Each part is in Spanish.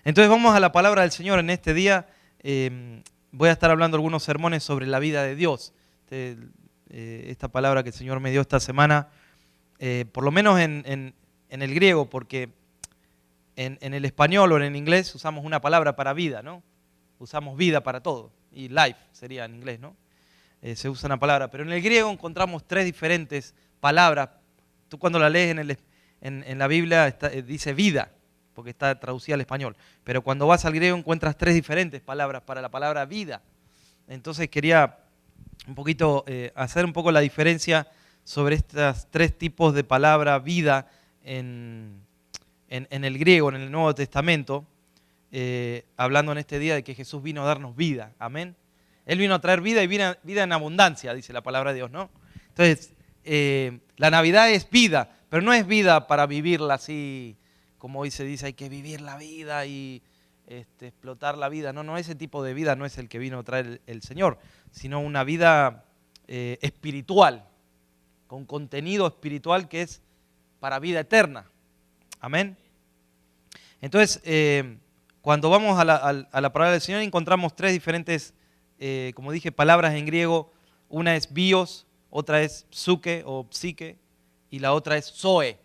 Entonces vamos a la palabra del Señor en este día. Voy a estar hablando algunos sermones sobre la vida de Dios. Esta palabra que el Señor me dio esta semana, por lo menos en el griego, porque en el español o en el inglés usamos una palabra para vida, ¿no? Usamos vida para todo, y life sería en inglés, ¿no? Se usa una palabra, pero en el griego encontramos tres diferentes palabras. Tú cuando la lees en la Biblia dice vida, porque está traducida al español, pero cuando vas al griego encuentras tres diferentes palabras para la palabra vida. Entonces quería un poquito hacer un poco la diferencia sobre estos tres tipos de palabra vida en el griego, en el Nuevo Testamento, hablando en este día de que Jesús vino a darnos vida, amén. Él vino a traer vida y vida en abundancia, dice la palabra de Dios, ¿no? Entonces, la Navidad es vida, pero no es vida para vivirla así, como hoy se dice, hay que vivir la vida y explotar la vida. No, ese tipo de vida no es el que vino a traer el Señor, sino una vida espiritual, con contenido espiritual que es para vida eterna. Amén. Entonces, cuando vamos a la palabra del Señor encontramos tres diferentes, como dije, palabras en griego. Una es bios, otra es psuke o psique y la otra es zoe.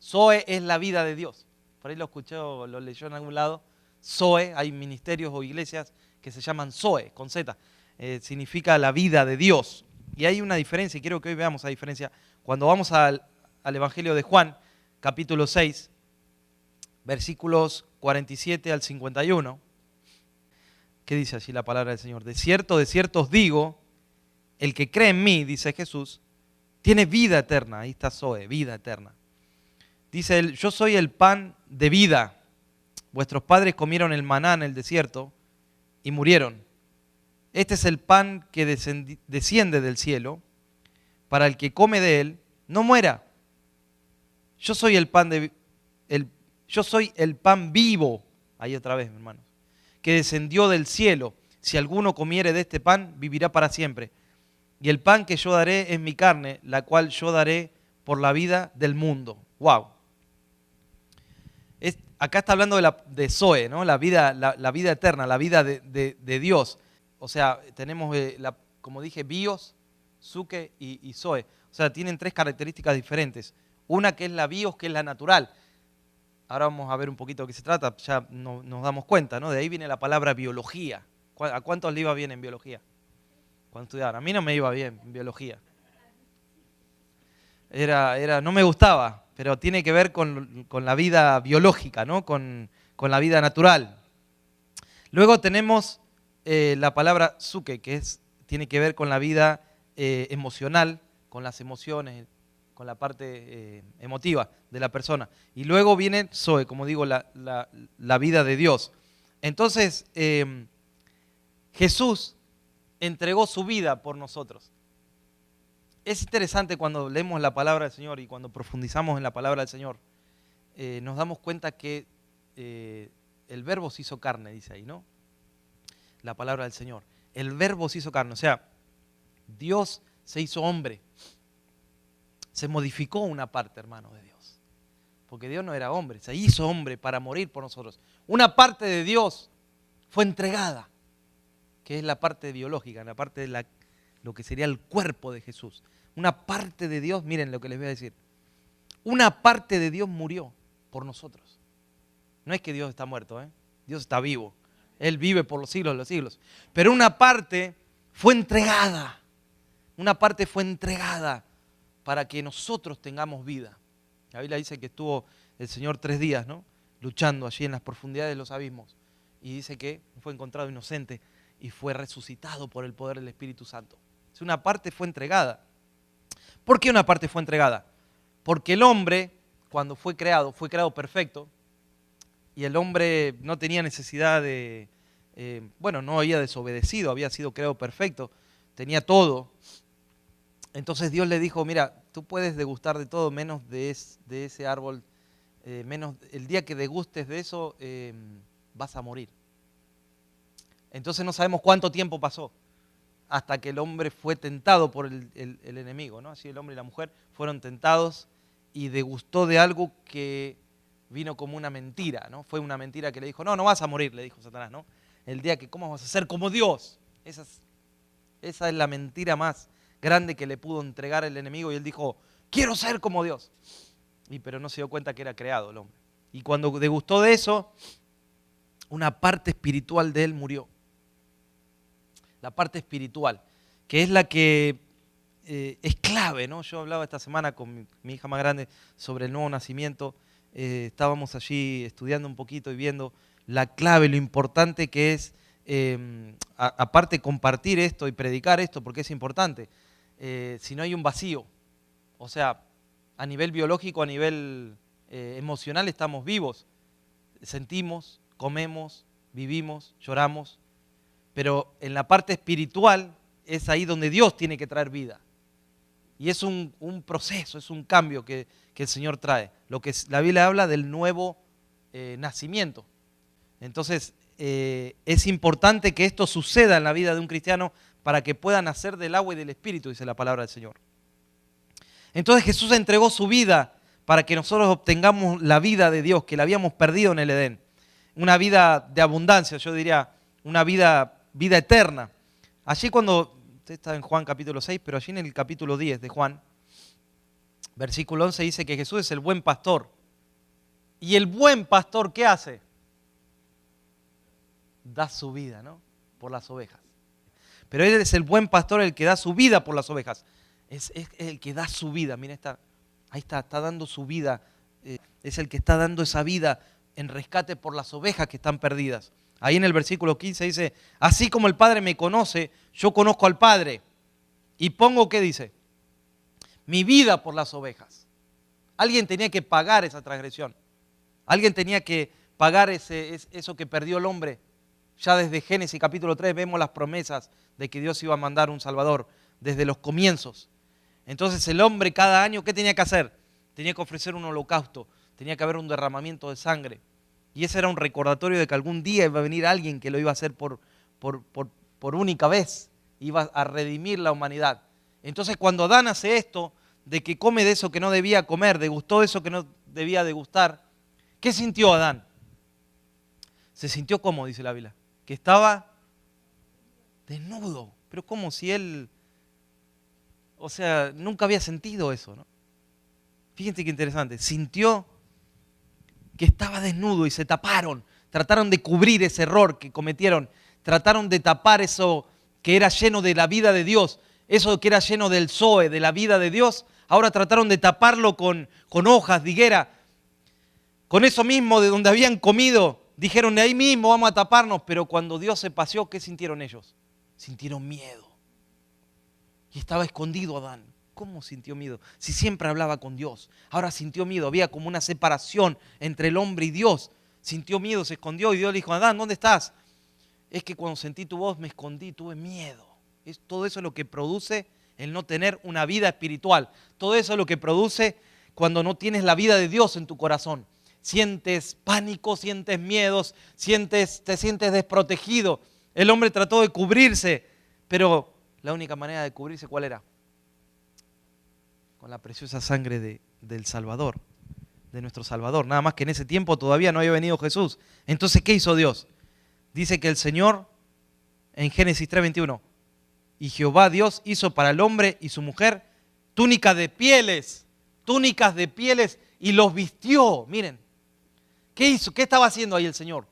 Zoe es la vida de Dios. Por ahí lo escuché o lo leyó en algún lado. Zoe, hay ministerios o iglesias que se llaman Zoe, con Z. Significa la vida de Dios. Y hay una diferencia, y quiero que hoy veamos la diferencia. Cuando vamos al Evangelio de Juan, capítulo 6, versículos 47 al 51. ¿Qué dice allí la palabra del Señor? De cierto os digo, el que cree en mí, dice Jesús, tiene vida eterna. Ahí está Zoe, vida eterna. Dice él, yo soy el pan de vida. Vuestros padres comieron el maná en el desierto y murieron. Este es el pan que desciende del cielo, para el que come de él no muera. Yo soy el pan vivo, ahí otra vez, hermanos, que descendió del cielo. Si alguno comiere de este pan, vivirá para siempre. Y el pan que yo daré es mi carne, la cual yo daré por la vida del mundo. ¡Wow! Acá está hablando de Zoe, ¿no? La vida eterna, la vida de Dios. O sea, tenemos, como dije, bios, psuke y Zoe. O sea, tienen tres características diferentes. Una que es la bios, que es la natural. Ahora vamos a ver un poquito de qué se trata, ya nos damos cuenta, ¿no? De ahí viene la palabra biología. ¿A cuántos le iba bien en biología? Cuando estudiaban. A mí no me iba bien en biología. No me gustaba, pero tiene que ver con la vida biológica, ¿no? Con la vida natural. Luego tenemos la palabra psuke, que tiene que ver con la vida emocional, con las emociones, con la parte emotiva de la persona. Y luego viene Zoe, como digo, la vida de Dios. Entonces, Jesús entregó su vida por nosotros. Es interesante cuando leemos la palabra del Señor y cuando profundizamos en la palabra del Señor, nos damos cuenta que el verbo se hizo carne, dice ahí, ¿no? La palabra del Señor. El verbo se hizo carne, o sea, Dios se hizo hombre. Se modificó una parte, hermano, de Dios. Porque Dios no era hombre, se hizo hombre para morir por nosotros. Una parte de Dios fue entregada, que es la parte biológica, la parte de lo que sería el cuerpo de Jesús. Una parte de Dios, miren lo que les voy a decir. Una parte de Dios murió por nosotros. No es que Dios está muerto, Dios está vivo. Él vive por los siglos de los siglos. Pero una parte fue entregada. Una parte fue entregada para que nosotros tengamos vida. La Biblia dice que estuvo el Señor 3 días, ¿no? Luchando allí en las profundidades de los abismos. Y dice que fue encontrado inocente y fue resucitado por el poder del Espíritu Santo. Una parte fue entregada. ¿Por qué una parte fue entregada? Porque el hombre, cuando fue creado perfecto, y el hombre no tenía necesidad no había desobedecido, había sido creado perfecto, tenía todo. Entonces Dios le dijo, mira, tú puedes degustar de todo menos de ese árbol, menos el día que degustes de eso vas a morir. Entonces no sabemos cuánto tiempo pasó hasta que el hombre fue tentado por el enemigo, ¿no? Así el hombre y la mujer fueron tentados y degustó de algo que vino como una mentira, ¿no? Fue una mentira que le dijo, no vas a morir, le dijo Satanás, ¿no? El día que, ¿cómo vas a ser como Dios? Esa es la mentira más grande que le pudo entregar el enemigo, y él dijo, quiero ser como Dios. Pero no se dio cuenta que era creado el hombre. Y cuando degustó de eso, una parte espiritual de él murió. La parte espiritual, que es la que es clave, ¿no? Yo hablaba esta semana con mi hija más grande sobre el nuevo nacimiento. Estábamos allí estudiando un poquito y viendo la clave, lo importante que es, aparte compartir esto y predicar esto, porque es importante. Si no hay un vacío, o sea, a nivel biológico, a nivel emocional estamos vivos, sentimos, comemos, vivimos, lloramos, pero en la parte espiritual es ahí donde Dios tiene que traer vida. Y es un proceso, es un cambio que el Señor trae. Lo que la Biblia habla del nuevo nacimiento. Entonces, es importante que esto suceda en la vida de un cristiano para que pueda nacer del agua y del Espíritu, dice la palabra del Señor. Entonces Jesús entregó su vida para que nosotros obtengamos la vida de Dios, que la habíamos perdido en el Edén. Una vida de abundancia, yo diría, una vida eterna. Allí cuando, usted está en Juan capítulo 6, pero allí en el capítulo 10 de Juan, versículo 11 dice que Jesús es el buen pastor. Y el buen pastor, ¿qué hace? Da su vida, ¿no? Por las ovejas. Pero Él es el buen pastor, el que da su vida por las ovejas. Es el que da su vida, mira, ahí está dando su vida. Es el que está dando esa vida en rescate por las ovejas que están perdidas. Ahí en el versículo 15 dice, así como el Padre me conoce, yo conozco al Padre. Y pongo, ¿qué dice? Mi vida por las ovejas. Alguien tenía que pagar esa transgresión. Alguien tenía que pagar eso que perdió el hombre. Ya desde Génesis capítulo 3 vemos las promesas de que Dios iba a mandar un Salvador desde los comienzos. Entonces el hombre cada año, ¿qué tenía que hacer? Tenía que ofrecer un holocausto, tenía que haber un derramamiento de sangre. Y ese era un recordatorio de que algún día iba a venir alguien que lo iba a hacer por única vez, iba a redimir la humanidad. Entonces cuando Adán hace esto, de que come de eso que no debía comer, degustó de eso que no debía degustar, ¿qué sintió Adán? Se sintió como, dice la Biblia, que estaba desnudo. Pero como si él, o sea, nunca había sentido eso, ¿no? Fíjense qué interesante, sintió que estaba desnudo y se taparon, trataron de cubrir ese error que cometieron, trataron de tapar eso que era lleno de la vida de Dios, eso que era lleno del Zoe, de la vida de Dios, ahora trataron de taparlo con hojas de higuera, con eso mismo de donde habían comido, dijeron de ahí mismo vamos a taparnos, pero cuando Dios se paseó, ¿qué sintieron ellos? Sintieron miedo. Y estaba escondido Adán. ¿Cómo sintió miedo? Si siempre hablaba con Dios. Ahora sintió miedo. Había como una separación entre el hombre y Dios. Sintió miedo, se escondió y Dios le dijo, Adán, ¿dónde estás? Es que cuando sentí tu voz me escondí, tuve miedo. Todo eso es lo que produce el no tener una vida espiritual. Todo eso es lo que produce cuando no tienes la vida de Dios en tu corazón. Sientes pánico, sientes miedos, te sientes desprotegido. El hombre trató de cubrirse, pero la única manera de cubrirse, ¿cuál era? Con la preciosa sangre del Salvador, de nuestro Salvador. Nada más que en ese tiempo todavía no había venido Jesús. Entonces, ¿qué hizo Dios? Dice que el Señor, en Génesis 3:21, y Jehová Dios hizo para el hombre y su mujer túnicas de pieles y los vistió. Miren, ¿qué hizo? ¿Qué estaba haciendo ahí el Señor?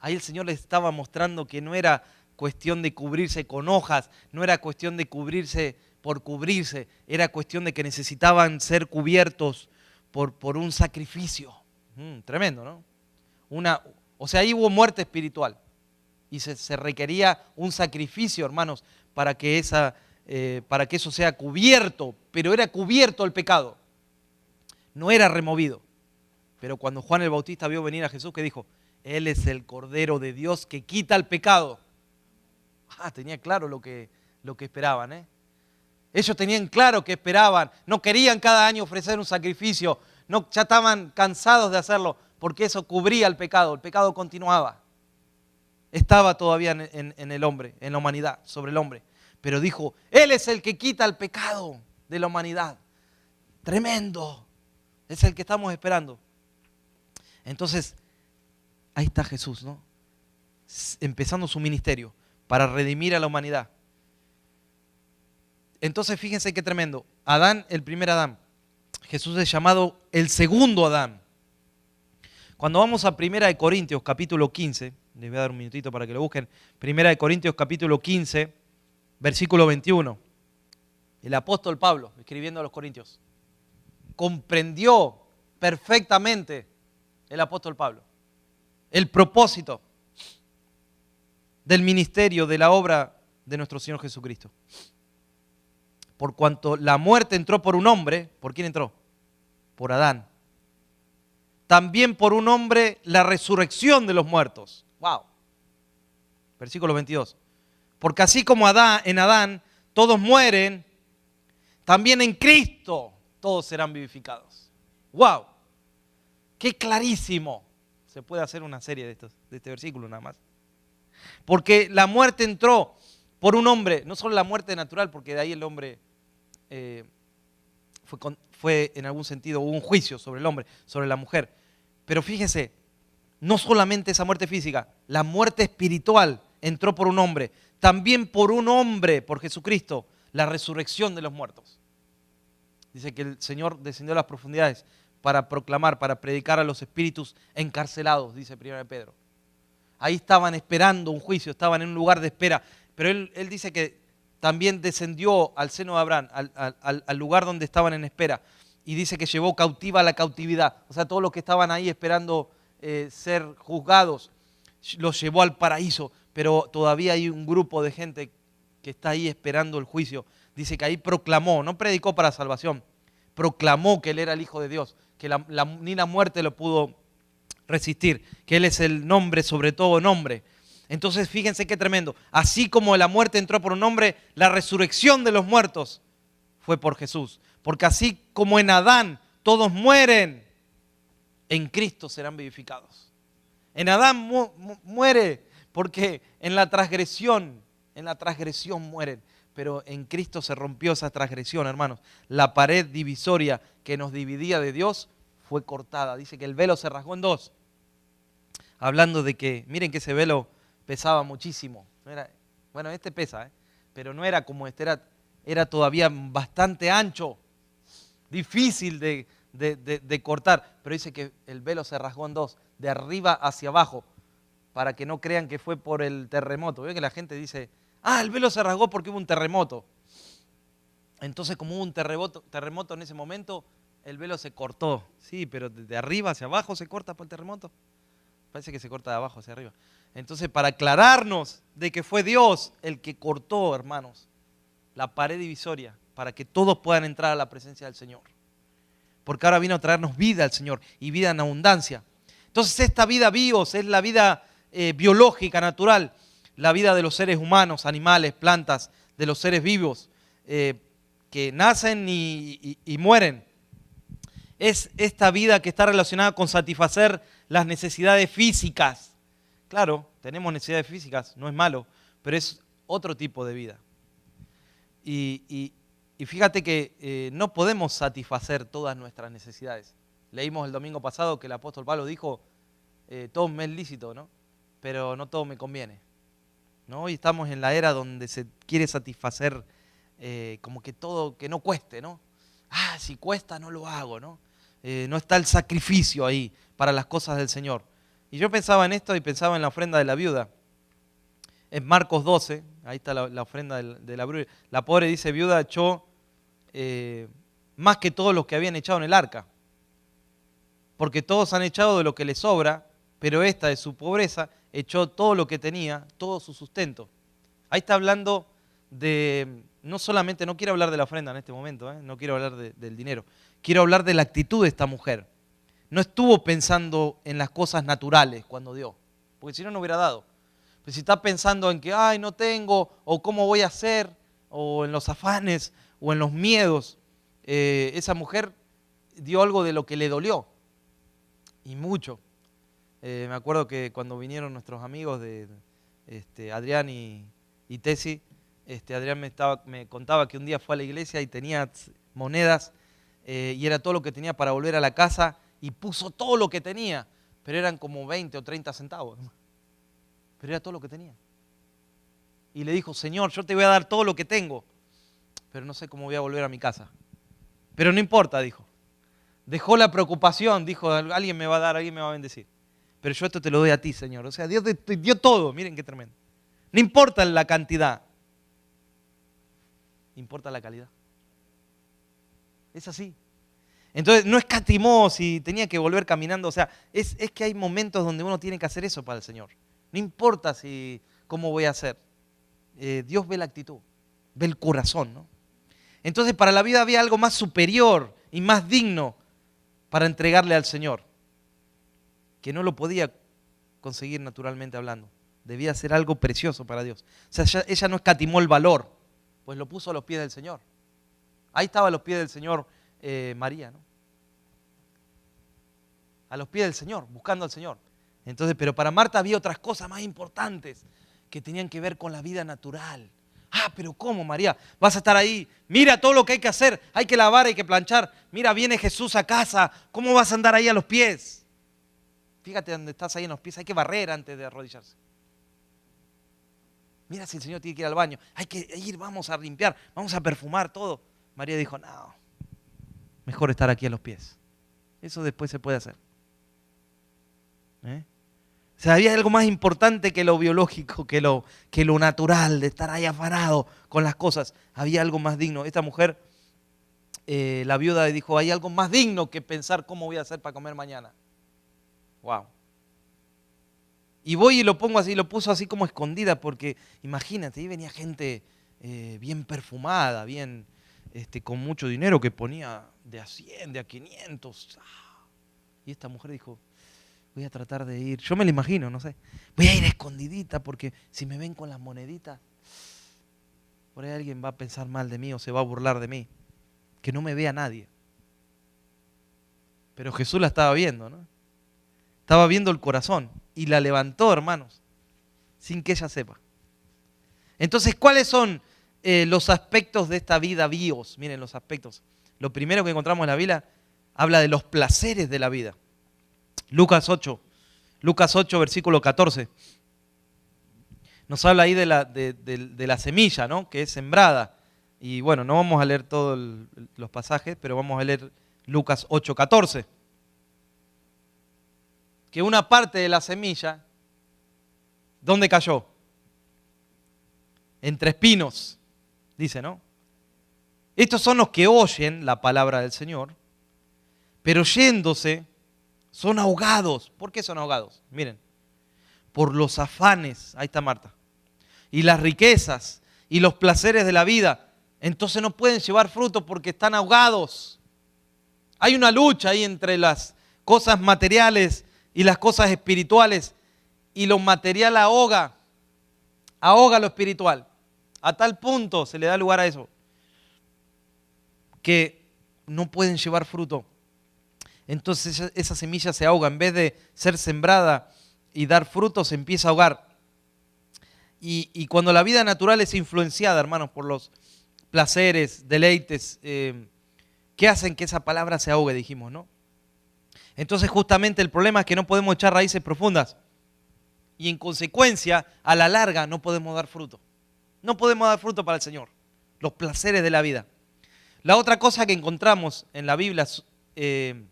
Ahí el Señor les estaba mostrando que no era cuestión de cubrirse con hojas, no era cuestión de cubrirse por cubrirse, era cuestión de que necesitaban ser cubiertos por un sacrificio. Tremendo, ¿no? O sea, ahí hubo muerte espiritual y se requería un sacrificio, hermanos, para que eso sea cubierto, pero era cubierto el pecado, no era removido. Pero cuando Juan el Bautista vio venir a Jesús, ¿qué dijo? Él es el Cordero de Dios que quita el pecado. Tenía claro lo que esperaban, ¿eh? Ellos tenían claro que esperaban, no querían cada año ofrecer un sacrificio, ya estaban cansados de hacerlo, porque eso cubría el pecado continuaba. Estaba todavía en el hombre, en la humanidad, sobre el hombre. Pero dijo, Él es el que quita el pecado de la humanidad. Tremendo, es el que estamos esperando. Entonces, ahí está Jesús, ¿no? Empezando su ministerio para redimir a la humanidad. Entonces, fíjense qué tremendo. Adán, el primer Adán. Jesús es llamado el segundo Adán. Cuando vamos a 1 Corintios capítulo 15, les voy a dar un minutito para que lo busquen. 1 Corintios capítulo 15, versículo 21. El apóstol Pablo, escribiendo a los Corintios, comprendió perfectamente el apóstol Pablo el propósito del ministerio, de la obra de nuestro Señor Jesucristo. Por cuanto la muerte entró por un hombre, ¿por quién entró? Por Adán. También por un hombre la resurrección de los muertos. ¡Wow! Versículo 22. Porque así como en Adán todos mueren, también en Cristo todos serán vivificados. ¡Wow! ¡Qué clarísimo! Se puede hacer una serie de este versículo nada más. Porque la muerte entró por un hombre, no solo la muerte natural, porque de ahí el hombre fue en algún sentido, hubo un juicio sobre el hombre, sobre la mujer. Pero fíjese, no solamente esa muerte física, la muerte espiritual entró por un hombre, también por un hombre, por Jesucristo, la resurrección de los muertos. Dice que el Señor descendió a las profundidades para proclamar, para predicar a los espíritus encarcelados, dice 1 Pedro. Ahí estaban esperando un juicio, estaban en un lugar de espera. Pero él dice que también descendió al seno de Abraham, al lugar donde estaban en espera. Y dice que llevó cautiva la cautividad. O sea, todos los que estaban ahí esperando ser juzgados, los llevó al paraíso. Pero todavía hay un grupo de gente que está ahí esperando el juicio. Dice que ahí proclamó, no predicó para salvación, proclamó que Él era el Hijo de Dios, que ni la muerte lo pudo resistir, que Él es el nombre sobre todo nombre. Entonces fíjense qué tremendo. Así como la muerte entró por un hombre, la resurrección de los muertos fue por Jesús. Porque así como en Adán todos mueren, en Cristo serán vivificados. En Adán muere porque en la transgresión mueren. Pero en Cristo se rompió esa transgresión, hermanos. La pared divisoria que nos dividía de Dios fue cortada. Dice que el velo se rasgó en dos. Hablando de que, miren que ese velo pesaba muchísimo. No era, bueno, este pesa, pero no era como este, era todavía bastante ancho, difícil de cortar. Pero dice que el velo se rasgó en dos, de arriba hacia abajo, para que no crean que fue por el terremoto. Ven que la gente dice, el velo se rasgó porque hubo un terremoto. Entonces, como hubo un terremoto en ese momento, el velo se cortó. Sí, pero de arriba hacia abajo se corta por el terremoto. Parece que se corta de abajo hacia arriba. Entonces, para aclararnos de que fue Dios el que cortó, hermanos, la pared divisoria, para que todos puedan entrar a la presencia del Señor. Porque ahora vino a traernos vida al Señor, y vida en abundancia. Entonces, esta vida bios es la vida biológica, natural, la vida de los seres humanos, animales, plantas, de los seres vivos, que nacen y mueren. Es esta vida que está relacionada con satisfacer las necesidades físicas. Claro, tenemos necesidades físicas, no es malo, pero es otro tipo de vida. Y fíjate que no podemos satisfacer todas nuestras necesidades. Leímos el domingo pasado que el apóstol Pablo dijo, todo me es lícito, ¿no? Pero no todo me conviene. ¿No? Hoy estamos en la era donde se quiere satisfacer como que todo, que no cueste, ¿no? Si cuesta no lo hago, ¿no? No está el sacrificio ahí para las cosas del Señor. Y yo pensaba en esto y pensaba en la ofrenda de la viuda. En Marcos 12, ahí está la ofrenda de la viuda. La pobre, dice, viuda echó más que todos los que habían echado en el arca. Porque todos han echado de lo que les sobra, pero esta de su pobreza echó todo lo que tenía, todo su sustento. Ahí está hablando de, no solamente, no quiero hablar de la ofrenda en este momento, no quiero hablar del dinero, quiero hablar de la actitud de esta mujer. No estuvo pensando en las cosas naturales cuando dio, porque si no, no hubiera dado. Pero si está pensando en que, no tengo, o cómo voy a hacer, o en los afanes, o en los miedos, esa mujer dio algo de lo que le dolió, y mucho. Me acuerdo que cuando vinieron nuestros amigos de Adrián y Tessy, Adrián me contaba que un día fue a la iglesia y tenía monedas y era todo lo que tenía para volver a la casa y puso todo lo que tenía pero eran como 20 o 30 centavos. Pero era todo lo que tenía. Y le dijo, Señor, yo te voy a dar todo lo que tengo, pero no sé cómo voy a volver a mi casa. Pero no importa, dijo. Dejó la preocupación, dijo, alguien me va a dar, alguien me va a bendecir. Pero yo esto te lo doy a ti, Señor. O sea, Dios te dio todo, miren qué tremendo. No importa la cantidad, importa la calidad. Es así. Entonces no escatimó si tenía que volver caminando. O sea, es que hay momentos donde uno tiene que hacer eso para el Señor. No importa cómo voy a hacer. Dios ve la actitud, ve el corazón, ¿no? Entonces para la vida había algo más superior y más digno para entregarle al Señor, que no lo podía conseguir naturalmente hablando. Debía ser algo precioso para Dios. O sea, ella no escatimó el valor, pues lo puso a los pies del Señor. Ahí estaba a los pies del Señor María, ¿no? A los pies del Señor, buscando al Señor. Entonces, pero para Marta había otras cosas más importantes que tenían que ver con la vida natural. Ah, pero ¿cómo, María? Vas a estar ahí. Mira todo lo que hay que hacer. Hay que lavar, hay que planchar. Mira, viene Jesús a casa. ¿Cómo vas a andar ahí a los pies? Fíjate donde estás ahí en los pies. Hay que barrer antes de arrodillarse. Mira si el Señor tiene que ir al baño. Hay que ir, vamos a limpiar, vamos a perfumar todo. María dijo, no, mejor estar aquí a los pies. Eso después se puede hacer. O sea, había algo más importante que lo biológico, que lo natural, de estar ahí afanado con las cosas. Había algo más digno. Esta mujer, la viuda, dijo, hay algo más digno que pensar cómo voy a hacer para comer mañana. Wow. Y voy y lo pongo así, lo puso así como escondida, porque imagínate, ahí venía gente bien perfumada, bien con mucho dinero, que ponía de a 100, de a 500. Y esta mujer dijo, voy a tratar de ir, yo me lo imagino, no sé, voy a ir escondidita porque si me ven con las moneditas, por ahí alguien va a pensar mal de mí o se va a burlar de mí. Que no me vea nadie. Pero Jesús la estaba viendo, ¿no? Estaba viendo el corazón y la levantó, hermanos, sin que ella sepa. Entonces, ¿cuáles son los aspectos de esta vida bios? Miren los aspectos. Lo primero que encontramos en la Biblia habla de los placeres de la vida. Lucas 8, versículo 14. Nos habla ahí de la semilla, ¿no? Que es sembrada. Y bueno, no vamos a leer todos los pasajes, pero vamos a leer Lucas 8, 14. Que una parte de la semilla, ¿dónde cayó? Entre espinos, dice, ¿no? Estos son los que oyen la palabra del Señor, pero yéndose, son ahogados. ¿Por qué son ahogados? Miren, por los afanes, ahí está Marta, y las riquezas y los placeres de la vida. Entonces no pueden llevar fruto porque están ahogados. Hay una lucha ahí entre las cosas materiales y las cosas espirituales, y lo material ahoga lo espiritual. A tal punto se le da lugar a eso, que no pueden llevar fruto. Entonces esa semilla se ahoga, en vez de ser sembrada y dar frutos, se empieza a ahogar. Y cuando la vida natural es influenciada, hermanos, por los placeres, deleites, que hacen que esa palabra se ahogue, dijimos, ¿no? Entonces justamente el problema es que no podemos echar raíces profundas y en consecuencia, a la larga, no podemos dar fruto. No podemos dar fruto para el Señor, los placeres de la vida. La otra cosa que encontramos en la Biblia, que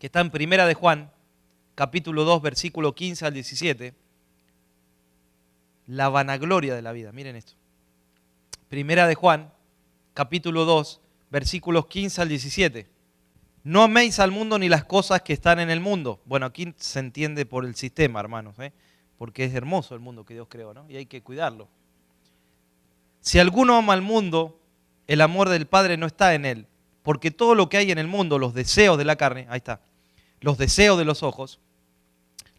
está en Primera de Juan, capítulo 2, versículo 15 al 17, la vanagloria de la vida. Miren esto. Primera de Juan, capítulo 2, versículos 15 al 17. No améis al mundo ni las cosas que están en el mundo. Bueno, aquí se entiende por el sistema, hermanos, porque es hermoso el mundo que Dios creó, ¿no? Y hay que cuidarlo. Si alguno ama al mundo, el amor del Padre no está en él. Porque todo lo que hay en el mundo, los deseos de la carne, ahí está, los deseos de los ojos,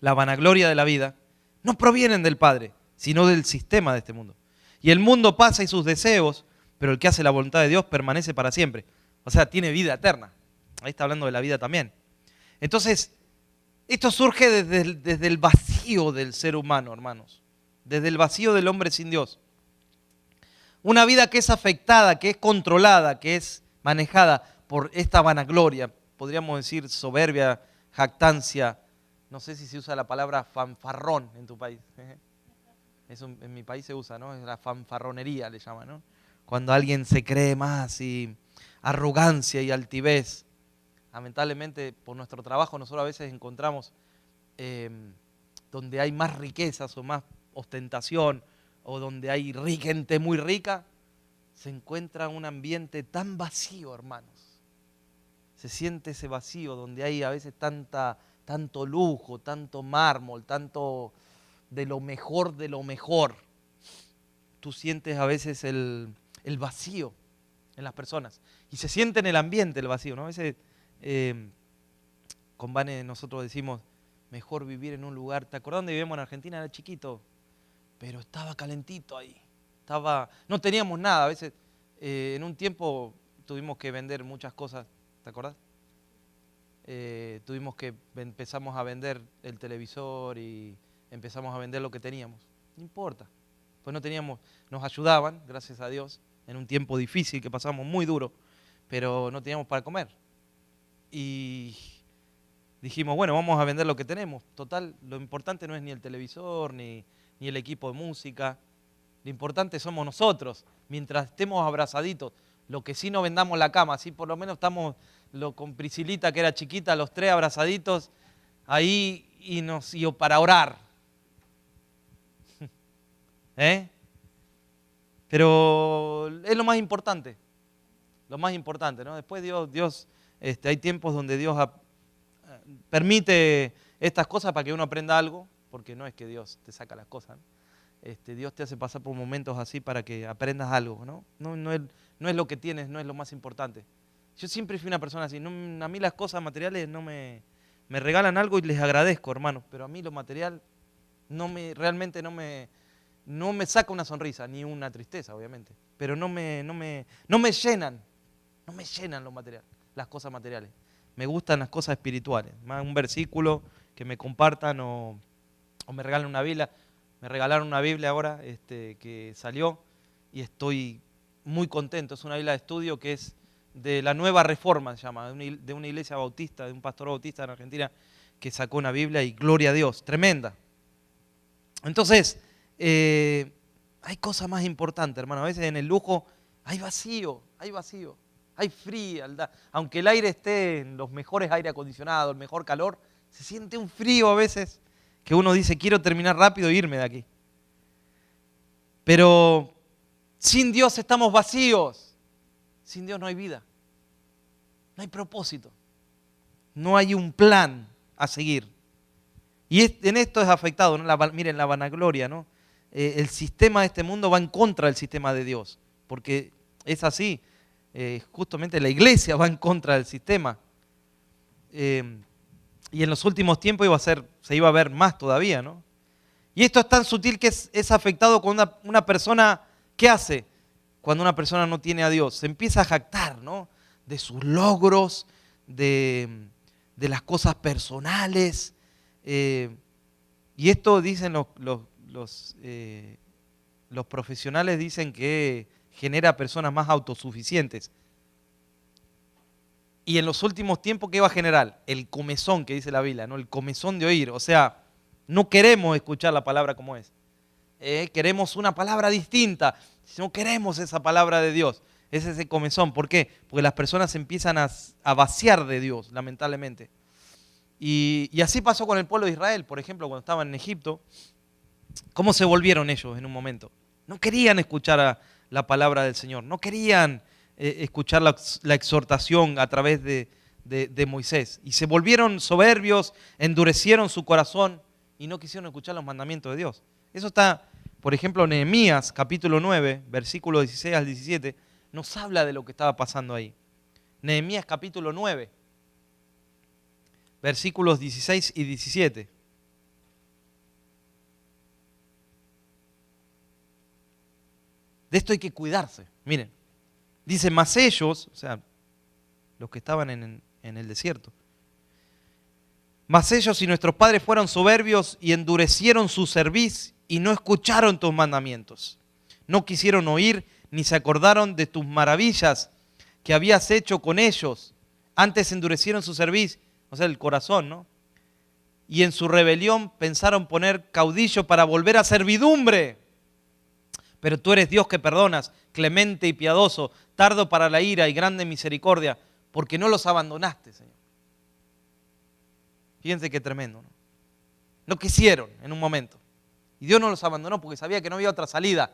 la vanagloria de la vida, no provienen del Padre, sino del sistema de este mundo. Y el mundo pasa y sus deseos, pero el que hace la voluntad de Dios permanece para siempre. O sea, tiene vida eterna. Ahí está hablando de la vida también. Entonces, esto surge desde el vacío del ser humano, hermanos. Desde el vacío del hombre sin Dios. Una vida que es afectada, que es controlada, que es manejada por esta vanagloria, podríamos decir soberbia, jactancia, no sé si se usa la palabra fanfarrón en tu país. Eso en mi país se usa, ¿no? Es la fanfarronería, le llaman, ¿no? Cuando alguien se cree más y arrogancia y altivez. Lamentablemente, por nuestro trabajo, nosotros a veces encontramos donde hay más riquezas o más ostentación, o donde hay gente muy rica, se encuentra un ambiente tan vacío, hermanos. Se siente ese vacío donde hay a veces tanto lujo, tanto mármol, tanto de lo mejor de lo mejor. Tú sientes a veces el vacío en las personas. Y se siente en el ambiente el vacío, ¿no? A veces con Vane nosotros decimos, mejor vivir en un lugar. ¿Te acordás dónde vivíamos en Argentina? Era chiquito, pero estaba calentito ahí. No teníamos nada. A veces en un tiempo tuvimos que vender muchas cosas. ¿Te acordás? Empezamos a vender el televisor y empezamos a vender lo que teníamos. No importa. Pues no teníamos, nos ayudaban, gracias a Dios, en un tiempo difícil que pasamos muy duro, pero no teníamos para comer. Y dijimos, bueno, vamos a vender lo que tenemos. Total, lo importante no es ni el televisor, ni el equipo de música. Lo importante somos nosotros, mientras estemos abrazaditos. Lo que sí no vendamos la cama, así por lo menos estamos con Priscilita, que era chiquita, los tres abrazaditos, ahí y para orar. Pero es lo más importante, ¿no? Después Dios hay tiempos donde Dios permite estas cosas para que uno aprenda algo, porque no es que Dios te saca las cosas, ¿no? Dios te hace pasar por momentos así para que aprendas algo, ¿no? No es lo que tienes, no es lo más importante. Yo siempre fui una persona así, a mí las cosas materiales me regalan algo y les agradezco, hermanos, pero a mí lo material realmente no me saca una sonrisa, ni una tristeza, obviamente, pero no me llenan, no me llenan lo material, las cosas materiales. Me gustan las cosas espirituales, más un versículo que me compartan o me regalen una Biblia. Me regalaron una Biblia ahora que salió y estoy muy contento. Es una Biblia de estudio que es de la Nueva Reforma, se llama, de una iglesia bautista, de un pastor bautista en Argentina que sacó una Biblia y gloria a Dios, tremenda. Entonces, hay cosas más importantes, hermano. A veces en el lujo hay vacío, hay frialdad. Aunque el aire esté en los mejores aire acondicionados, el mejor calor, se siente un frío a veces que uno dice, quiero terminar rápido e irme de aquí. Pero sin Dios estamos vacíos. Sin Dios no hay vida. No hay propósito. No hay un plan a seguir. Y en esto es afectado, ¿no? Miren, la vanagloria, ¿no? El sistema de este mundo va en contra del sistema de Dios. Porque es así. Justamente la iglesia va en contra del sistema. Y en los últimos tiempos se iba a ver más todavía, ¿no? Y esto es tan sutil que es afectado cuando una persona, ¿qué hace? Cuando una persona no tiene a Dios, se empieza a jactar, ¿no? De sus logros, de las cosas personales. Y esto dicen los profesionales, dicen que genera personas más autosuficientes. Y en los últimos tiempos, ¿qué va a generar? El comezón que dice la Biblia, ¿no? El comezón de oír. O sea, no queremos escuchar la palabra como es. Queremos una palabra distinta. No queremos esa palabra de Dios. Es ese comezón. ¿Por qué? Porque las personas empiezan a vaciar de Dios, lamentablemente. Y así pasó con el pueblo de Israel, por ejemplo, cuando estaban en Egipto. ¿Cómo se volvieron ellos en un momento? No querían escuchar la palabra del Señor. No querían escuchar la exhortación a través de Moisés. Y se volvieron soberbios, endurecieron su corazón y no quisieron escuchar los mandamientos de Dios. Eso está, por ejemplo, Nehemías capítulo 9, versículos 16 al 17, nos habla de lo que estaba pasando ahí. Nehemías capítulo 9, versículos 16 y 17. De esto hay que cuidarse. Miren, dice, mas ellos, o sea, los que estaban en el desierto, mas ellos y nuestros padres fueron soberbios y endurecieron su cerviz y no escucharon tus mandamientos. No quisieron oír ni se acordaron de tus maravillas que habías hecho con ellos. Antes endurecieron su cerviz, o sea, el corazón, ¿no? y en su rebelión pensaron poner caudillo para volver a servidumbre. Pero tú eres Dios que perdonas, clemente y piadoso, tardo para la ira y grande en misericordia, porque no los abandonaste, Señor. Fíjense qué tremendo, ¿no? No quisieron en un momento. Y Dios no los abandonó porque sabía que no había otra salida.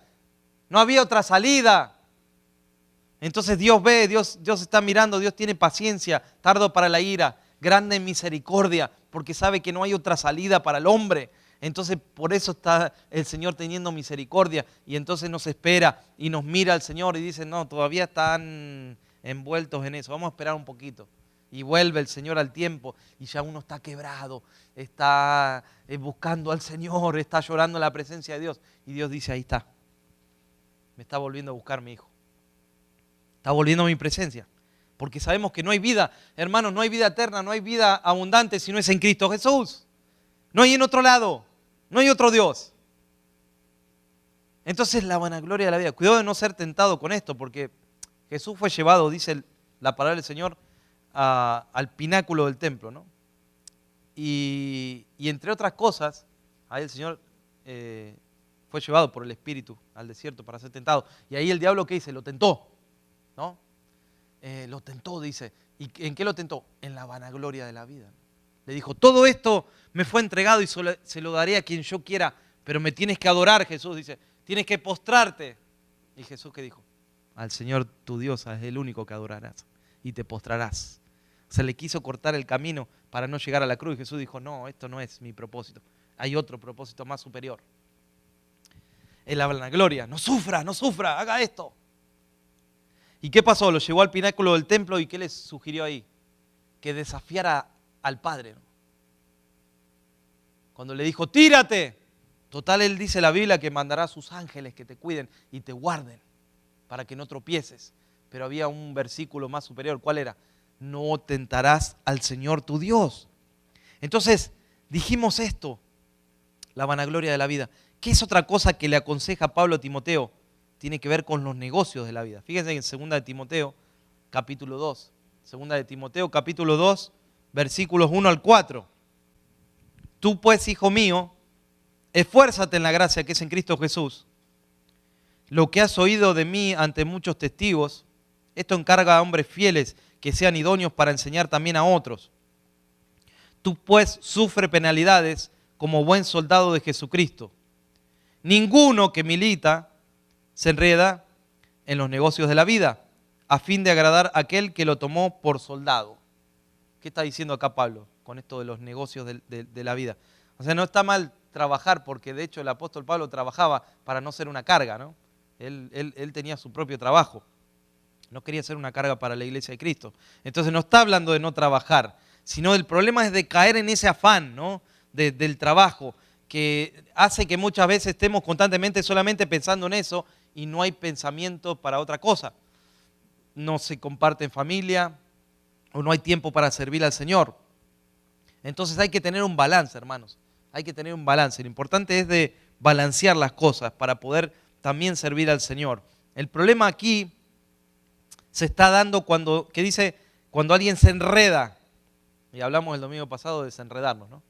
No había otra salida. Entonces Dios ve, Dios está mirando, Dios tiene paciencia, tardo para la ira, grande en misericordia, porque sabe que no hay otra salida para el hombre. Entonces por eso está el Señor teniendo misericordia y entonces nos espera y nos mira al Señor y dice, no, todavía están envueltos en eso, vamos a esperar un poquito. Y vuelve el Señor al tiempo y ya uno está quebrado, está buscando al Señor, está llorando en la presencia de Dios. Y Dios dice, ahí está, me está volviendo a buscar mi hijo. Está volviendo a mi presencia. Porque sabemos que no hay vida, hermanos, no hay vida eterna, no hay vida abundante si no es en Cristo Jesús. No hay en otro lado, no hay otro Dios. Entonces la vanagloria de la vida. Cuidado de no ser tentado con esto, porque Jesús fue llevado, dice la palabra del Señor, al pináculo del templo, ¿no? Y entre otras cosas, ahí el Señor fue llevado por el Espíritu al desierto para ser tentado. Y ahí el diablo, ¿qué dice? Lo tentó, ¿no? Lo tentó, dice. ¿Y en qué lo tentó? En la vanagloria de la vida. Le dijo, todo esto me fue entregado y se lo daré a quien yo quiera, pero me tienes que adorar, Jesús, dice. Tienes que postrarte. Y Jesús, ¿qué dijo? Al Señor tu Dios es el único que adorarás y te postrarás. Se le quiso cortar el camino para no llegar a la cruz y Jesús dijo, no, esto no es mi propósito. Hay otro propósito más superior. Es la vanagloria. No sufra, haga esto. ¿Y qué pasó? Lo llevó al pináculo del templo y ¿qué les sugirió ahí? Que desafiara al Padre, ¿no? Cuando le dijo, tírate. Total, él dice la Biblia que mandará a sus ángeles que te cuiden y te guarden para que no tropieces. Pero había un versículo más superior. ¿Cuál era? No tentarás al Señor tu Dios. Entonces, dijimos esto, la vanagloria de la vida. ¿Qué es otra cosa que le aconseja Pablo a Timoteo? Tiene que ver con los negocios de la vida. Fíjense en 2 de Timoteo, capítulo 2. 2 de Timoteo, capítulo 2, versículos 1 al 4. Tú pues, hijo mío, esfuérzate en la gracia que es en Cristo Jesús. Lo que has oído de mí ante muchos testigos, esto encarga a hombres fieles que sean idóneos para enseñar también a otros. Tú pues sufre penalidades como buen soldado de Jesucristo. Ninguno que milita se enreda en los negocios de la vida, a fin de agradar a aquel que lo tomó por soldado. ¿Qué está diciendo acá Pablo con esto de los negocios de la vida? O sea, no está mal trabajar, porque de hecho el apóstol Pablo trabajaba para no ser una carga, ¿no? Él tenía su propio trabajo. No quería ser una carga para la iglesia de Cristo. Entonces no está hablando de no trabajar, sino el problema es de caer en ese afán, ¿no? Del trabajo, que hace que muchas veces estemos constantemente solamente pensando en eso y no hay pensamiento para otra cosa. No se comparte en familia o no hay tiempo para servir al Señor. Entonces hay que tener un balance, hermanos. Hay que tener un balance. Lo importante es de balancear las cosas para poder también servir al Señor. El problema aquí se está dando cuando alguien se enreda. Y hablamos el domingo pasado de desenredarnos, ¿no?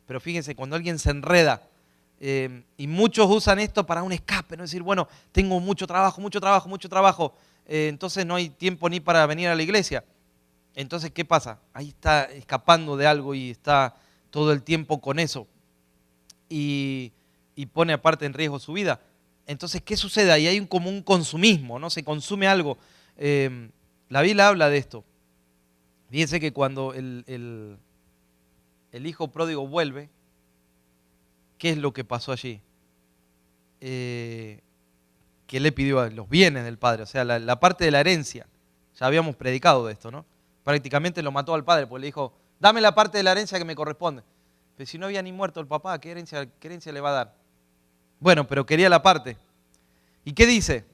Pero fíjense, cuando alguien se enreda, y muchos usan esto para un escape, ¿no? Es decir, bueno, tengo mucho trabajo, entonces no hay tiempo ni para venir a la iglesia. Entonces, ¿qué pasa? Ahí está escapando de algo y está todo el tiempo con eso. Y pone aparte en riesgo su vida. Entonces, ¿qué sucede? Ahí hay como un consumismo, ¿no? Se consume algo. La Biblia habla de esto. Fíjense que cuando el hijo pródigo vuelve, ¿qué es lo que pasó allí? Que le pidió los bienes del padre, o sea, la parte de la herencia. Ya habíamos predicado de esto, ¿no? Prácticamente lo mató al padre, porque le dijo, dame la parte de la herencia que me corresponde. Pero si no había ni muerto el papá, ¿qué herencia le va a dar? Bueno, pero quería la parte. ¿Y qué dice?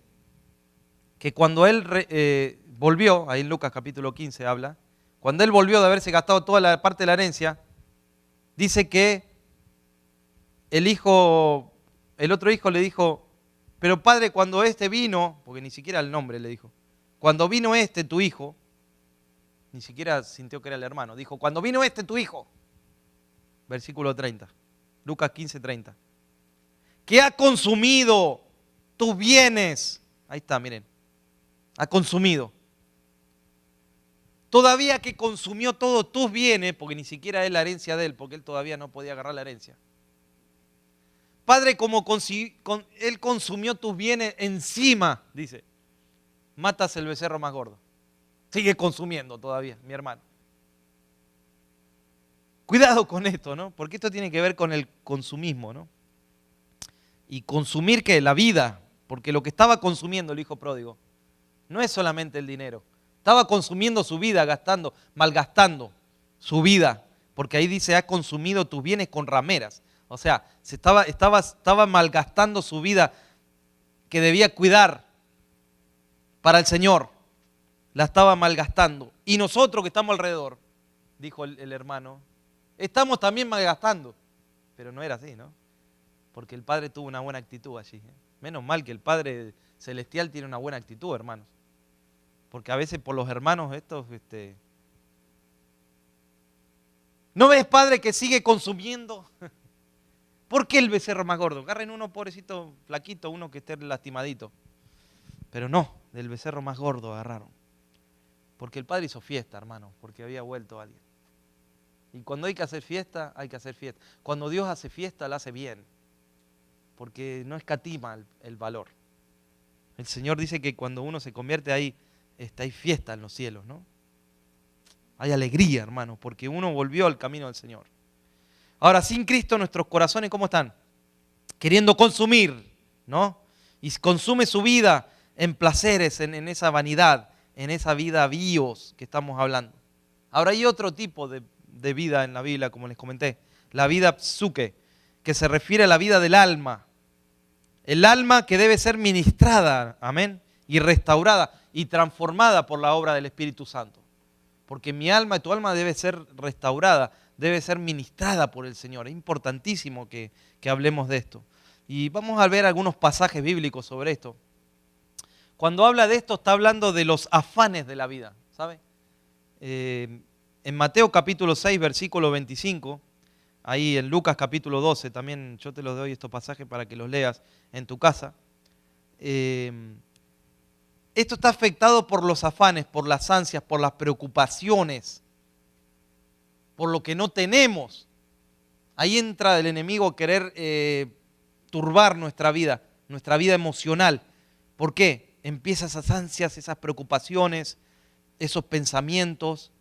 Que cuando él volvió, ahí en Lucas capítulo 15 habla, cuando él volvió de haberse gastado toda la parte de la herencia, dice que el otro hijo le dijo, pero padre, cuando este vino, porque ni siquiera el nombre le dijo, cuando vino tu hijo, ni siquiera sintió que era el hermano, dijo, cuando vino tu hijo, versículo 30. Lucas 15, 30. Que ha consumido tus bienes. Ahí está, miren. Ha consumido. Todavía que consumió todos tus bienes, porque ni siquiera es la herencia de él, porque él todavía no podía agarrar la herencia. Padre, como él consumió tus bienes encima, dice, matas el becerro más gordo. Sigue consumiendo todavía, mi hermano. Cuidado con esto, ¿no? Porque esto tiene que ver con el consumismo, ¿no? Y consumir, ¿qué? La vida. Porque lo que estaba consumiendo el hijo pródigo no es solamente el dinero. Estaba consumiendo su vida, gastando, malgastando su vida. Porque ahí dice, ha consumido tus bienes con rameras. O sea, estaba malgastando su vida que debía cuidar para el Señor. La estaba malgastando. Y nosotros que estamos alrededor, dijo el hermano, estamos también malgastando. Pero no era así, ¿no? Porque el Padre tuvo una buena actitud allí. Menos mal que el Padre Celestial tiene una buena actitud, hermanos. Porque a veces por los hermanos estos... ¿No ves, Padre, que sigue consumiendo? ¿Por qué el becerro más gordo? Agarren uno pobrecito, flaquito, uno que esté lastimadito. Pero no, del becerro más gordo agarraron. Porque el Padre hizo fiesta, hermano, porque había vuelto alguien. Y cuando hay que hacer fiesta, hay que hacer fiesta. Cuando Dios hace fiesta, la hace bien. Porque no escatima el valor. El Señor dice que cuando uno se convierte ahí, hay fiesta en los cielos, ¿no? Hay alegría, hermano, porque uno volvió al camino del Señor. Ahora, sin Cristo, nuestros corazones, ¿cómo están? Queriendo consumir, ¿no? Y consume su vida en placeres, en esa vanidad, en esa vida bios que estamos hablando. Ahora, hay otro tipo de vida en la Biblia, como les comenté. La vida psuke, que se refiere a la vida del alma. El alma que debe ser ministrada, amén, y restaurada y transformada por la obra del Espíritu Santo. Porque mi alma y tu alma debe ser restaurada, debe ser ministrada por el Señor. Es importantísimo que hablemos de esto. Y vamos a ver algunos pasajes bíblicos sobre esto. Cuando habla de esto está hablando de los afanes de la vida, ¿sabe? En Mateo capítulo 6, versículo 25, ahí en Lucas capítulo 12, también yo te los doy estos pasajes para que los leas en tu casa. Esto está afectado por los afanes, por las ansias, por las preocupaciones, por lo que no tenemos. Ahí entra el enemigo a querer turbar nuestra vida emocional. ¿Por qué? Empieza esas ansias, esas preocupaciones, esos pensamientos.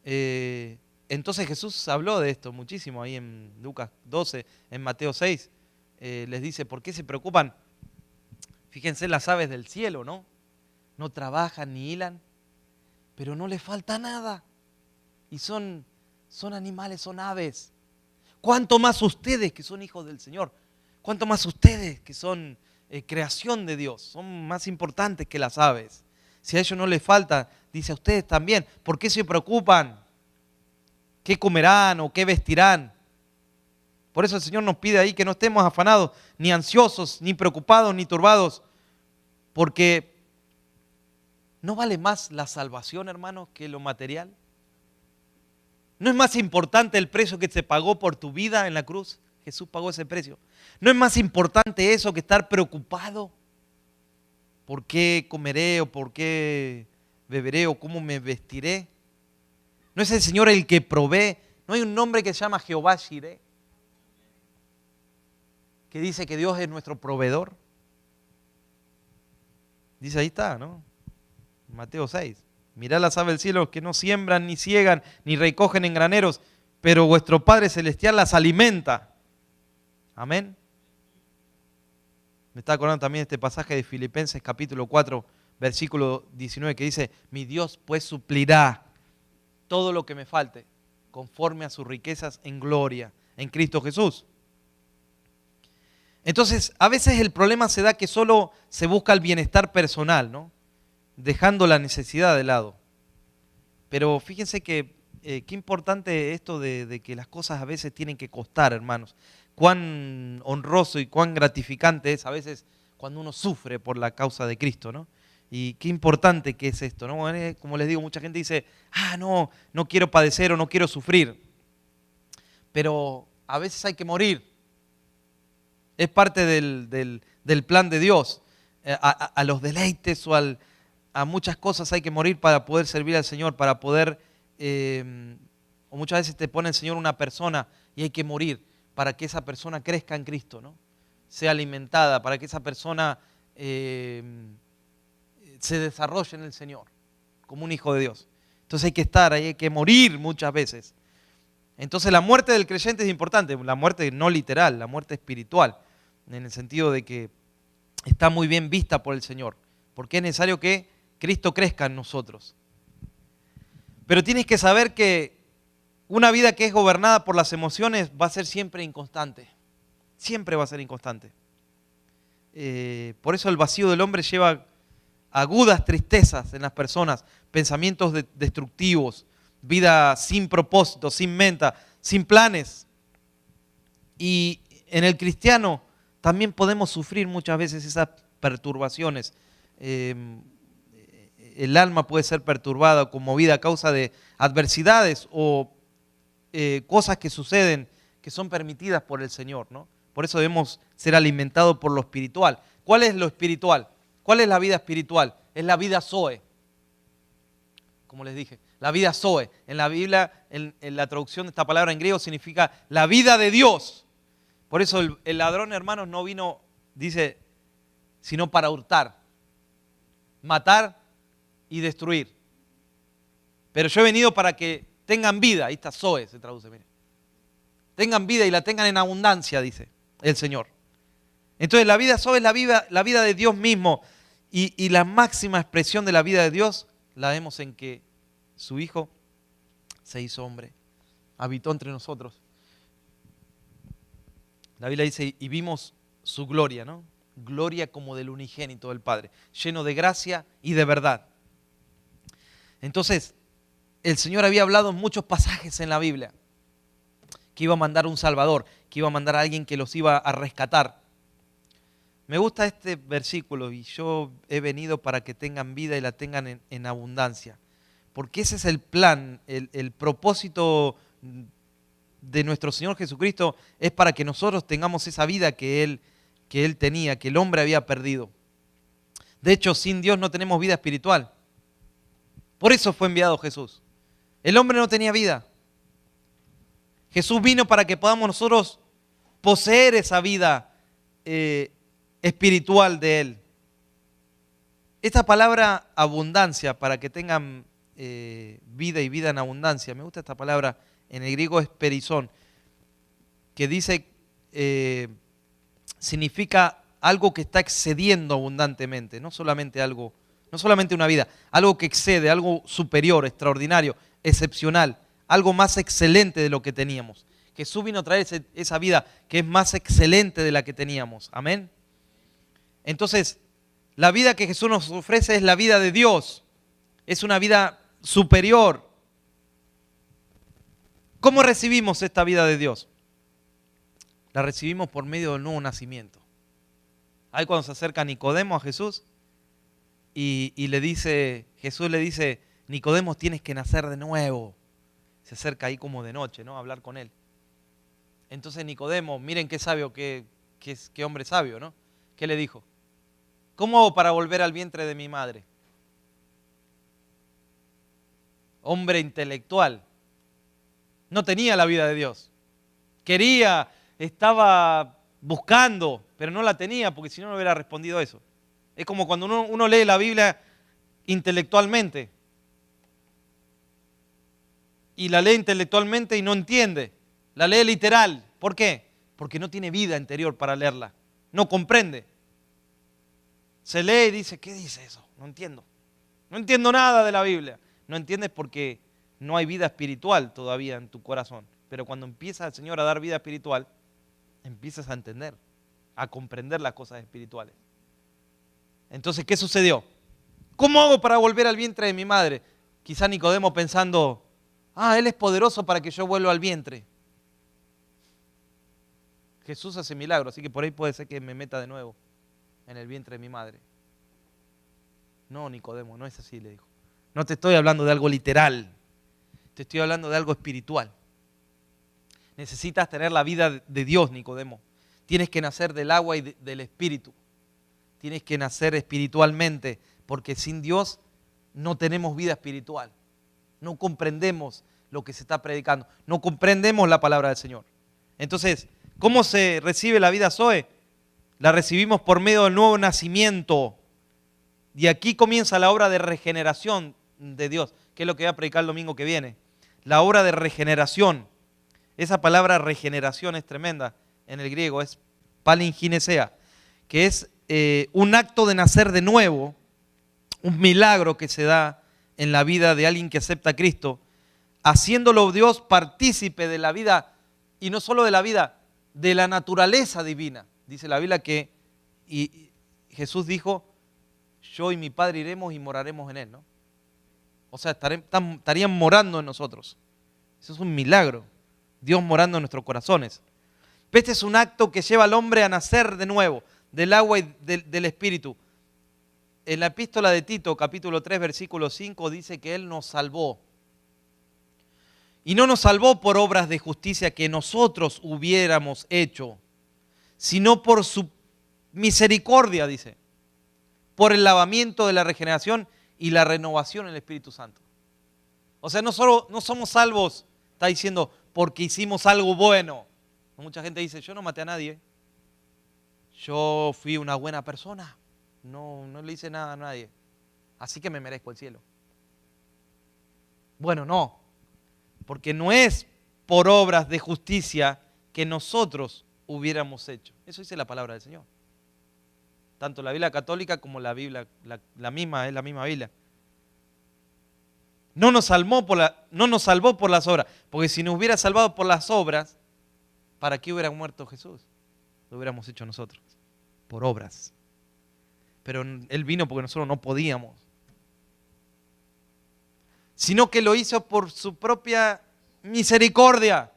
Entonces Jesús habló de esto muchísimo ahí en Lucas 12, en Mateo 6. Les dice, ¿por qué se preocupan? Fíjense las aves del cielo, ¿no? No trabajan ni hilan, pero no les falta nada. Y son animales, son aves. ¿Cuánto más ustedes que son hijos del Señor? ¿Cuánto más ustedes que son creación de Dios? Son más importantes que las aves. Si a ellos no les falta, dice a ustedes también. ¿Por qué se preocupan? ¿Qué comerán o qué vestirán? Por eso el Señor nos pide ahí que no estemos afanados, ni ansiosos, ni preocupados, ni turbados. Porque ¿no vale más la salvación, hermanos, que lo material? ¿No es más importante el precio que se pagó por tu vida en la cruz? Jesús pagó ese precio. ¿No es más importante eso que estar preocupado? ¿Por qué comeré o por qué beberé o cómo me vestiré? ¿No es el Señor el que provee? ¿No hay un nombre que se llama Jehová Jireh? Que dice que Dios es nuestro proveedor. Dice, ahí está, ¿no? Mateo 6. Mirad las aves del cielo que no siembran, ni ciegan, ni recogen en graneros, pero vuestro Padre Celestial las alimenta. Amén. Me está acordando también este pasaje de Filipenses capítulo 4, versículo 19, que dice, mi Dios pues suplirá todo lo que me falte, conforme a sus riquezas en gloria, en Cristo Jesús. Entonces, a veces el problema se da que solo se busca el bienestar personal, ¿no? Dejando la necesidad de lado. Pero fíjense que qué importante esto de que las cosas a veces tienen que costar, hermanos. Cuán honroso y cuán gratificante es a veces cuando uno sufre por la causa de Cristo, ¿no? Y qué importante que es esto, ¿no? Como les digo, mucha gente dice, no quiero padecer o no quiero sufrir. pero a veces hay que morir. Es parte del plan de Dios. A los deleites o a muchas cosas hay que morir para poder servir al Señor, para poder, o muchas veces te pone el Señor una persona y hay que morir para que esa persona crezca en Cristo, ¿no? Sea alimentada, para que esa persona se desarrolle en el Señor, como un hijo de Dios. Entonces hay que estar ahí, hay que morir muchas veces. Entonces la muerte del creyente es importante, la muerte no literal, la muerte espiritual, en el sentido de que está muy bien vista por el Señor, porque es necesario que Cristo crezca en nosotros. Pero tienes que saber que una vida que es gobernada por las emociones va a ser siempre inconstante, siempre va a ser inconstante. Por eso el vacío del hombre lleva agudas tristezas en las personas, pensamientos destructivos, vida sin propósito, sin meta, sin planes. Y en el cristiano también podemos sufrir muchas veces esas perturbaciones. El alma puede ser perturbada o conmovida a causa de adversidades o cosas que suceden que son permitidas por el Señor, ¿no? Por eso debemos ser alimentados por lo espiritual. ¿Cuál es lo espiritual? ¿Cuál es la vida espiritual? Es la vida Zoe. Como les dije, la vida Zoe. En la Biblia, en la traducción de esta palabra en griego significa la vida de Dios. Por eso el ladrón, hermanos, no vino, dice, sino para hurtar, matar y destruir. Pero yo he venido para que tengan vida. Ahí está Zoe, se traduce, miren. Tengan vida y la tengan en abundancia, dice el Señor. Entonces la vida Zoe es la vida de Dios mismo. Y la máxima expresión de la vida de Dios la vemos en que su Hijo se hizo hombre, habitó entre nosotros. La Biblia dice, y vimos su gloria, ¿no? Gloria como del unigénito del Padre, lleno de gracia y de verdad. Entonces, el Señor había hablado en muchos pasajes en la Biblia que iba a mandar un Salvador, que iba a mandar a alguien que los iba a rescatar. Me gusta este versículo, y yo he venido para que tengan vida y la tengan en abundancia. Porque ese es el plan, el propósito de nuestro Señor Jesucristo es para que nosotros tengamos esa vida que Él tenía, que el hombre había perdido. De hecho, sin Dios no tenemos vida espiritual. Por eso fue enviado Jesús. El hombre no tenía vida. Jesús vino para que podamos nosotros poseer esa vida espiritual de Él. Esta palabra abundancia, para que tengan vida y vida en abundancia, me gusta esta palabra, en el griego es perizón, que dice, significa algo que está excediendo abundantemente, no solamente una vida, algo que excede, algo superior, extraordinario, excepcional, algo más excelente de lo que teníamos. Jesús vino a traer esa vida que es más excelente de la que teníamos. Amén. Entonces, la vida que Jesús nos ofrece es la vida de Dios. Es una vida superior. ¿Cómo recibimos esta vida de Dios? La recibimos por medio del nuevo nacimiento. Ahí cuando se acerca Nicodemo a Jesús y Jesús le dice, Nicodemo, tienes que nacer de nuevo. Se acerca ahí como de noche, ¿no? A hablar con él. Entonces Nicodemo, miren qué sabio, qué hombre sabio, ¿no? ¿Qué le dijo? ¿Cómo hago para volver al vientre de mi madre? Hombre intelectual. No tenía la vida de Dios. Quería, estaba buscando, pero no la tenía, porque si no, no hubiera respondido eso. Es como cuando uno lee la Biblia intelectualmente. Y la lee intelectualmente y no entiende. La lee literal. ¿Por qué? Porque no tiene vida interior para leerla. No comprende. Se lee y dice, ¿qué dice eso? No entiendo. No entiendo nada de la Biblia. No entiendes porque no hay vida espiritual todavía en tu corazón. Pero cuando empieza el Señor a dar vida espiritual, empiezas a entender, a comprender las cosas espirituales. Entonces, ¿qué sucedió? ¿Cómo hago para volver al vientre de mi madre? Quizá Nicodemo pensando, Él es poderoso para que yo vuelva al vientre. Jesús hace milagros, así que por ahí puede ser que me meta de nuevo en el vientre de mi madre. No, Nicodemo, no es así, le dijo. No te estoy hablando de algo literal, te estoy hablando de algo espiritual. Necesitas tener la vida de Dios, Nicodemo. Tienes que nacer del agua y del Espíritu. Tienes que nacer espiritualmente, porque sin Dios no tenemos vida espiritual. No comprendemos lo que se está predicando. No comprendemos la palabra del Señor. Entonces, ¿cómo se recibe la vida Zoe? La recibimos por medio del nuevo nacimiento. Y aquí comienza la obra de regeneración de Dios, que es lo que voy a predicar el domingo que viene. La obra de regeneración. Esa palabra regeneración es tremenda en el griego, es palinginesea, que es un acto de nacer de nuevo, un milagro que se da en la vida de alguien que acepta a Cristo, haciéndolo Dios partícipe de la vida, y no solo de la vida, de la naturaleza divina. Dice la Biblia que Jesús dijo, yo y mi Padre iremos y moraremos en Él, ¿no? O sea, estarían morando en nosotros. Eso es un milagro, Dios morando en nuestros corazones. Este es un acto que lleva al hombre a nacer de nuevo, del agua y del Espíritu. En la epístola de Tito, capítulo 3, versículo 5, dice que Él nos salvó. Y no nos salvó por obras de justicia que nosotros hubiéramos hecho, sino por su misericordia, dice, por el lavamiento de la regeneración y la renovación en el Espíritu Santo. O sea, no somos salvos, está diciendo, porque hicimos algo bueno. Mucha gente dice, yo no maté a nadie, yo fui una buena persona, no le hice nada a nadie, así que me merezco el cielo. Bueno, no, porque no es por obras de justicia que nosotros hubiéramos hecho. Eso dice la palabra del Señor. Tanto la Biblia católica como la Biblia, la misma, es la misma Biblia. No nos salvó por las obras, porque si nos hubiera salvado por las obras, ¿para qué hubiera muerto Jesús? Lo hubiéramos hecho nosotros, por obras. Pero Él vino porque nosotros no podíamos. Sino que lo hizo por su propia misericordia.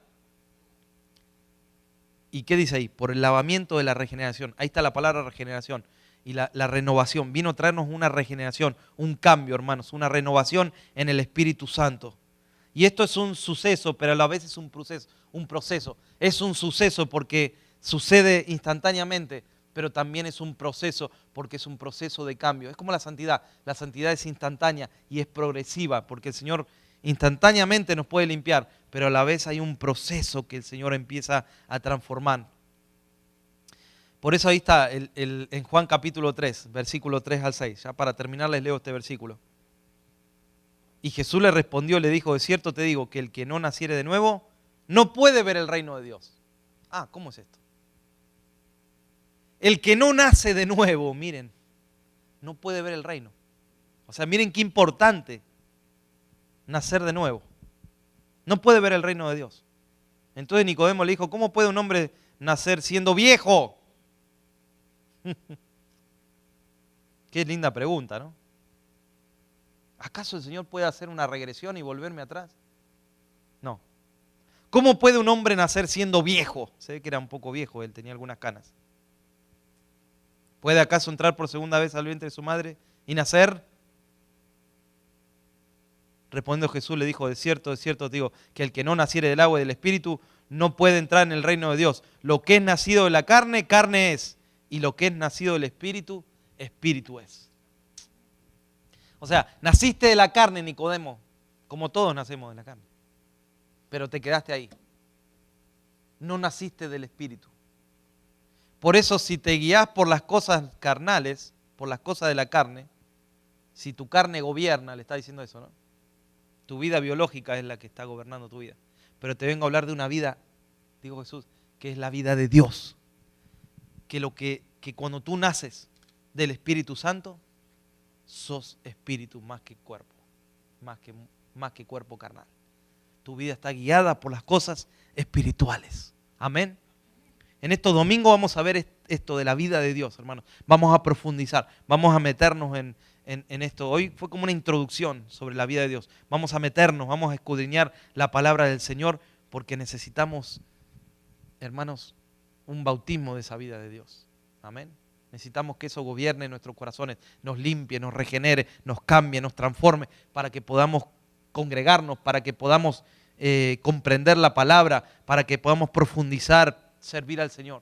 ¿Y qué dice ahí? Por el lavamiento de la regeneración. Ahí está la palabra regeneración y la renovación. Vino a traernos una regeneración, un cambio, hermanos, una renovación en el Espíritu Santo. Y esto es un suceso, pero a la vez es un proceso. Es un suceso porque sucede instantáneamente, pero también es un proceso porque es un proceso de cambio. Es como la santidad. La santidad es instantánea y es progresiva porque el Señor instantáneamente nos puede limpiar, pero a la vez hay un proceso que el Señor empieza a transformar. Por eso ahí está en Juan capítulo 3, versículo 3 al 6. Ya para terminar les leo este versículo. Y Jesús le respondió, le dijo, de cierto te digo que el que no naciere de nuevo no puede ver el reino de Dios. Ah, ¿cómo es esto? El que no nace de nuevo, miren, no puede ver el reino. O sea, miren qué importante nacer de nuevo. No puede ver el reino de Dios. Entonces Nicodemo le dijo, ¿cómo puede un hombre nacer siendo viejo? Qué linda pregunta, ¿no? ¿Acaso el Señor puede hacer una regresión y volverme atrás? No. ¿Cómo puede un hombre nacer siendo viejo? Se ve que era un poco viejo, él tenía algunas canas. ¿Puede acaso entrar por segunda vez al vientre de su madre y nacer? Respondiendo Jesús le dijo, de cierto te digo, que el que no naciere del agua y del Espíritu no puede entrar en el reino de Dios. Lo que es nacido de la carne, carne es. Y lo que es nacido del Espíritu, Espíritu es. O sea, naciste de la carne, Nicodemo, como todos nacemos de la carne. Pero te quedaste ahí. No naciste del Espíritu. Por eso si te guías por las cosas carnales, por las cosas de la carne, si tu carne gobierna, le está diciendo eso, ¿no? Tu vida biológica es la que está gobernando tu vida. Pero te vengo a hablar de una vida, dijo Jesús, que es la vida de Dios. Que cuando tú naces del Espíritu Santo, sos espíritu más que cuerpo, más que cuerpo carnal. Tu vida está guiada por las cosas espirituales. Amén. En estos domingos vamos a ver esto de la vida de Dios, hermanos. Vamos a profundizar, vamos a meternos en esto. Hoy fue como una introducción sobre la vida de Dios. Vamos a meternos, vamos a escudriñar la palabra del Señor porque necesitamos, hermanos, un bautismo de esa vida de Dios. Amén. Necesitamos que eso gobierne nuestros corazones, nos limpie, nos regenere, nos cambie, nos transforme para que podamos congregarnos, para que podamos comprender la palabra, para que podamos profundizar, servir al Señor.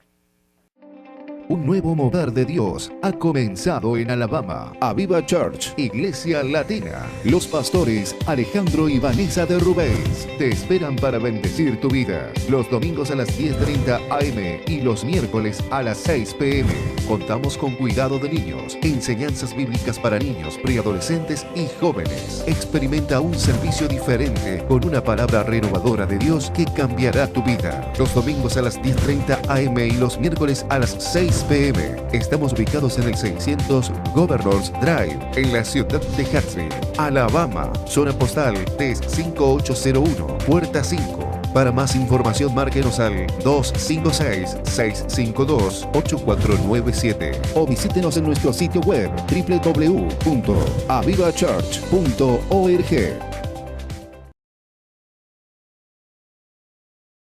Un nuevo mover de Dios ha comenzado en Alabama. Aviva Church, Iglesia Latina. Los pastores Alejandro y Vanessa de Rubens te esperan para bendecir tu vida. Los domingos a las 10:30 am y los miércoles a las 6 pm. Contamos con cuidado de niños, enseñanzas bíblicas para niños, preadolescentes y jóvenes. Experimenta un servicio diferente con una palabra renovadora de Dios que cambiará tu vida. Los domingos a las 10:30 am y los miércoles a las 6 pm. Estamos ubicados en el 600 Governors Drive, en la ciudad de Huntsville, Alabama. Zona postal 35801, puerta 5. Para más información, márquenos al 256-652-8497 o visítenos en nuestro sitio web www.avivachurch.org.